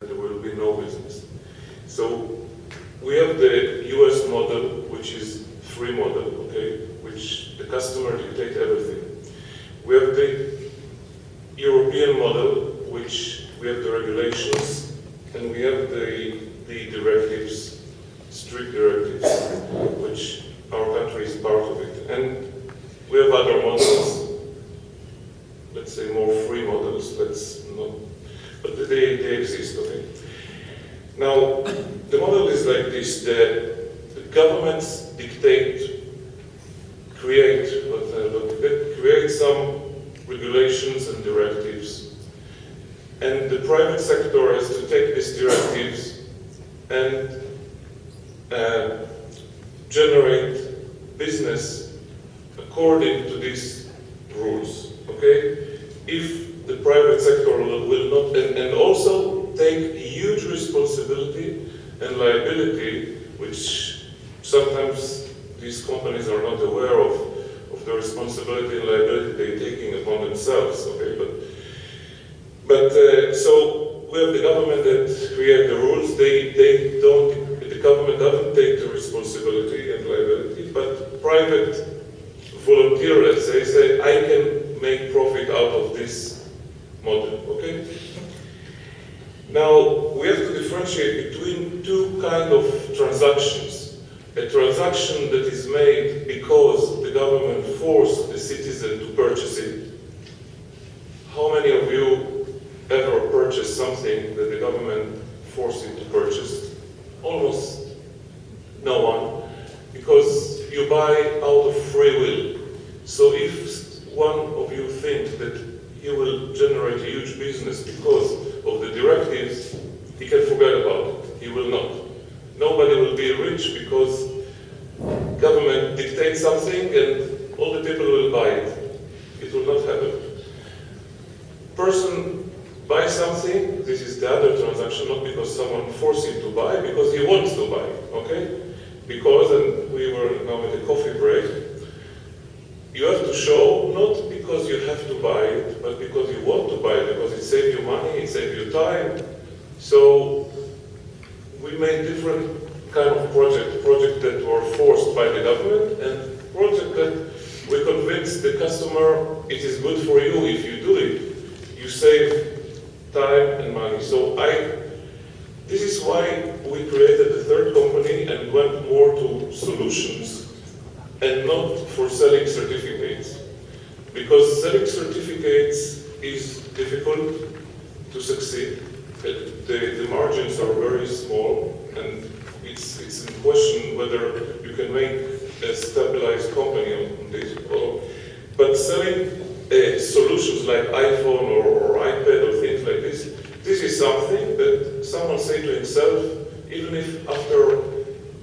there will be no business. So we have the US model, which is free model, okay, which the customer dictates everything. We have the European model, which we have the regulations, and we have the directives, strict directives, which our country is part of it. And we have other models, let's say more free models, but they exist, okay? Now, the model is like this: the governments create some regulations and directives, and the private sector has to take these directives and generate business according to these rules, okay? If the private sector will not, and also take huge responsibility and liability, which sometimes these companies are not aware of the responsibility and liability they're taking upon themselves, okay? So we have the government that create the rules. The government doesn't take the responsibility and liability, but private volunteer, let's say I can make profit out of this model, okay? Now, we have to differentiate between two kinds of transactions. A transaction that is made because the government forced the citizen to purchase it. How many of you ever purchased something that the government forced you to purchase? Almost no one, because you buy out of free will. So if one of you thinks that he will generate a huge business because of the directives, he can forget about it. He will not. Nobody will be rich because government dictates something and all the people will buy it. It will not happen. Person buys something, this is the other transaction, not because someone forced him to buy, because he wants to buy, okay? Because, and we were now at the coffee break, you have to show, not because you have to buy it, but because you want to buy it, because it saves you money, it saves you time. So we made different kind of projects that were forced by the government, and project that we convinced the customer it is good for you if you do it. You save time and money. So this is why we created the third company and went more to solutions and not for selling certificates. Because selling certificates is difficult to succeed. The margins are very small, and it's in question whether you can make a stabilized company on this. But selling solutions like iPhone or iPad or things like this is something that someone say to himself, even if after,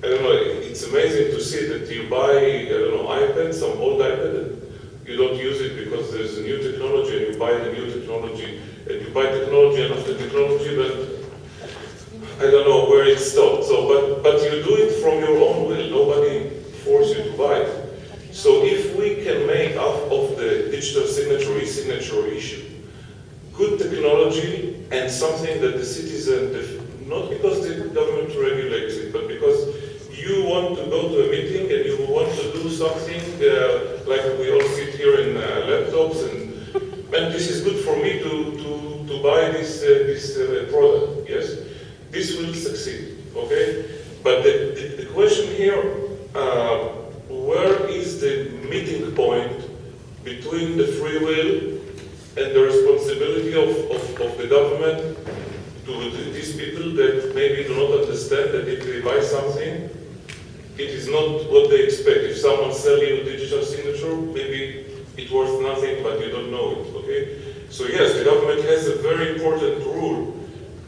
I don't know, it's amazing to see that you buy, I don't know, iPad, some old iPad, and you don't use it because there's a new technology, and you buy the new technology, and you buy technology and after technology, but I don't know where it stopped. So, but you do it from your own will. Nobody forces you to buy it. So if we can make out of the digital signature, e-signature issue, good technology and something that the citizen, not because the government regulates it, but because you want to go to a meeting and you want to do something like we all sit here in laptops, and this is good for me to buy this product. Yes, this will succeed. Okay, but the question here, where is the meeting point between the free will and the responsibility of the government to these people that maybe do not understand that if they buy something, it is not what they expect. If someone sells you a digital signature, maybe it's worth nothing, but you don't know it, okay? So yes, the government has a very important rule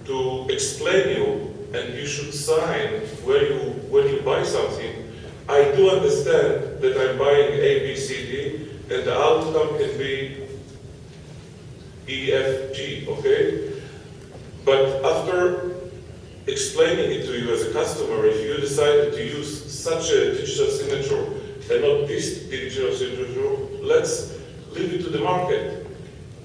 to explain you, and you should sign when you buy something. I do understand that I'm buying A, B, C, D, and the outcome can be E, F, G, okay? But after explaining it to you as a customer, if you decided to use such a digital signature and not this digital signature, let's leave it to the market.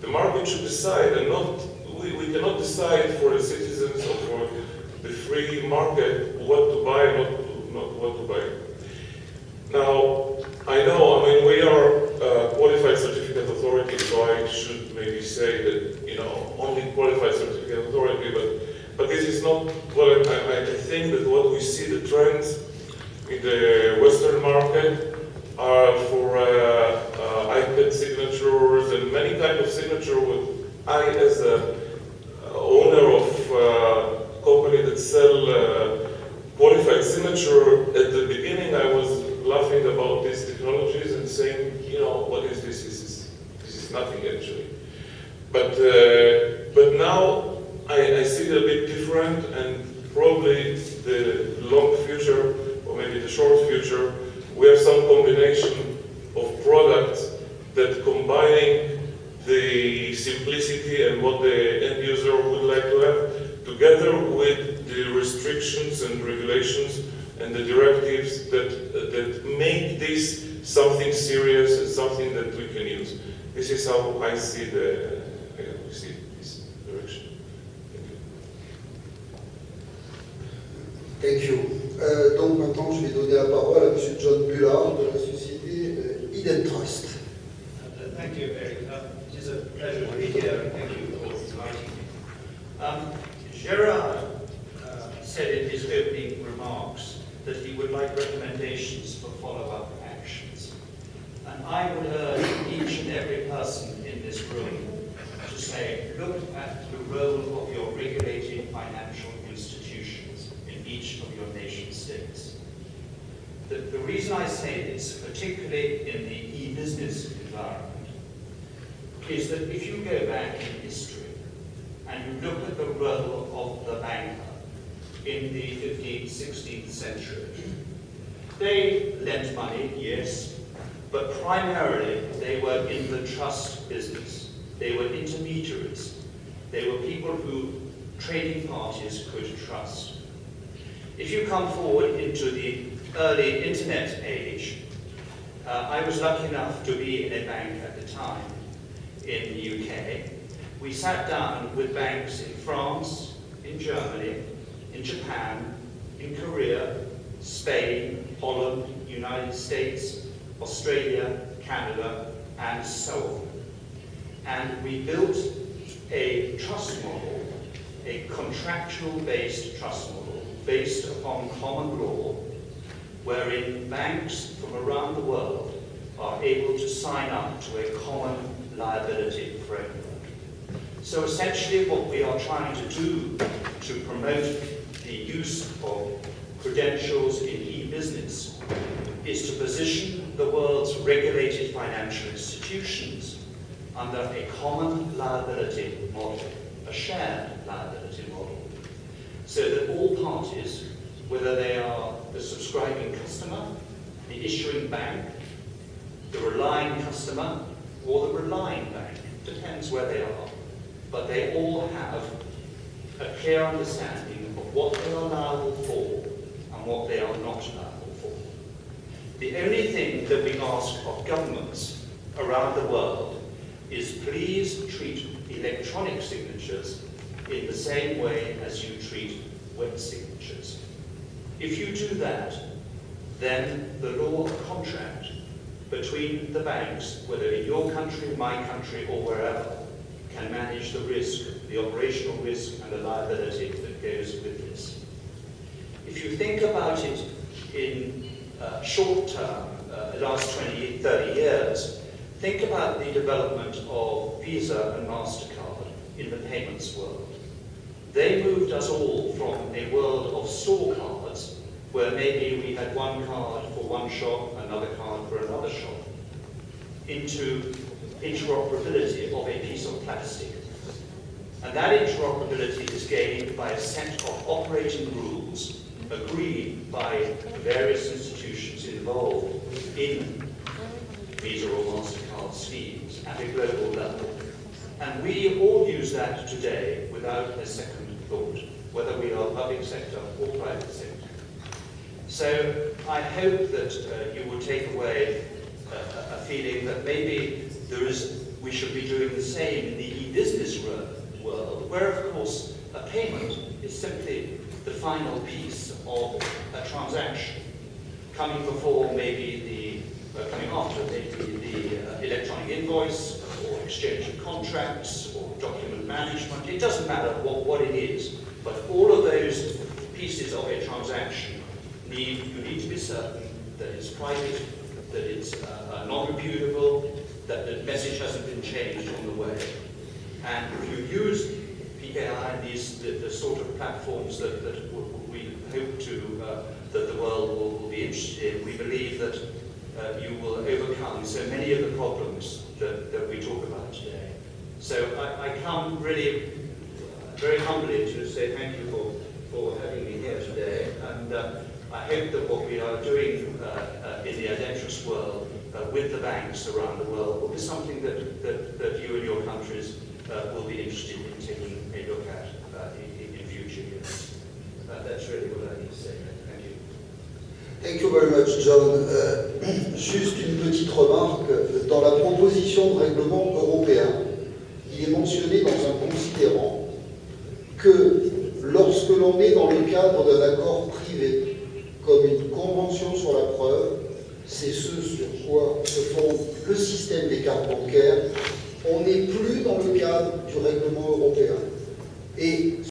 The market should decide, and not we cannot decide for the citizens or for the free market what to buy and not what to buy. Now, I know, I mean, we are qualified certificate authority, so I should maybe say that, you know, only qualified certificate authority, but this is not, well, I think that what we see, the trends in the Western market are for iPad signatures and many kinds of signature. I, as a owner of company that sell qualified signature, at the beginning I was laughing about these technologies and saying, you know, what is this? This is nothing actually. But now I see it a bit different, and probably the long future, or maybe the short future, we have some combination of products that combining the simplicity and what the end user would like to have, together with the restrictions and regulations and the directives that make this something serious and something that we can use. This is how I see we see this direction. Thank you. Donc maintenant, je vais donner la parole à M. John Bullard de la société ComsignTrust. Thank you, Eric. It is a pleasure to be here, and thank you for inviting me. Gerard said in his opening remarks that he would like recommendations for follow-up actions. And I would urge each and every person in this room to say, look at the role of your regulated financial institutions in each of your nation states. The reason I say this, particularly in the e-business environment, is that if you go back in history and you look at the role of the banker in the 15th, 16th century, they lent money, yes, but primarily they were in the trust business. They were intermediaries. They were people who trading parties could trust. If you come forward into the early internet age, I was lucky enough to be in a bank at the time in the UK. We sat down with banks in France, in Germany, in Japan, in Korea, Spain, Holland, United States, Australia, Canada, and so on. And we built a trust model, a contractual-based trust model, based upon common law, wherein banks from around the world are able to sign up to a common liability framework. So essentially what we are trying to do to promote the use of credentials in e-business is to position the world's regulated financial institutions under a common liability model, a shared liability model, so that all parties, whether they are the subscribing customer, the issuing bank, the relying customer, or the relying bank, depends where they are, but they all have a clear understanding of what they are liable for and what they are not liable for. The only thing that we ask of governments around the world is please treat electronic signatures in the same way as you treat wet signatures. If you do that, then the law of contract between the banks, whether in your country, my country, or wherever, can manage the risk, the operational risk and the liability that goes with this. If you think about it in short term, last 20, 30 years, think about the development of Visa and MasterCard in the payments world. They moved us all from a world of store cards, where maybe we had one card for one shop, another card for another shop, into interoperability of a piece of plastic. And that interoperability is gained by a set of operating rules agreed by various institutions involved in Visa or MasterCard schemes at a global level. And we all use that today without a second thought, whether we are public sector or private sector. So I hope that you will take away a feeling that maybe we should be doing the same in the e-business world, where of course a payment is simply the final piece of a transaction, coming before maybe coming after maybe the electronic invoice or exchange of contracts or document management. It doesn't matter what it is, but all of those pieces of a transaction you need to be certain that it's private, that it's non-reputable, that the message hasn't been changed on the way. And if you use PKI and the sort of platforms that we hope that the world will be interested in, we believe that you will overcome so many of the problems that we talk about today. So I come really very humbly to say thank you for having me here today, and I hope that what we are doing in the identitrust world with the banks around the world will be something that you and your countries will be interested in taking a look at in future years. That's really what I need to say. Thank you. Thank you very much, John. Juste une petite remarque. Dans la proposition de règlement européen, il est mentionné dans un considérant que lorsque l'on est dans le cadre d'un accord privé, comme une convention sur la preuve, c'est ce sur quoi se fonde le système des cartes bancaires, on n'est plus dans le cadre du règlement européen. Et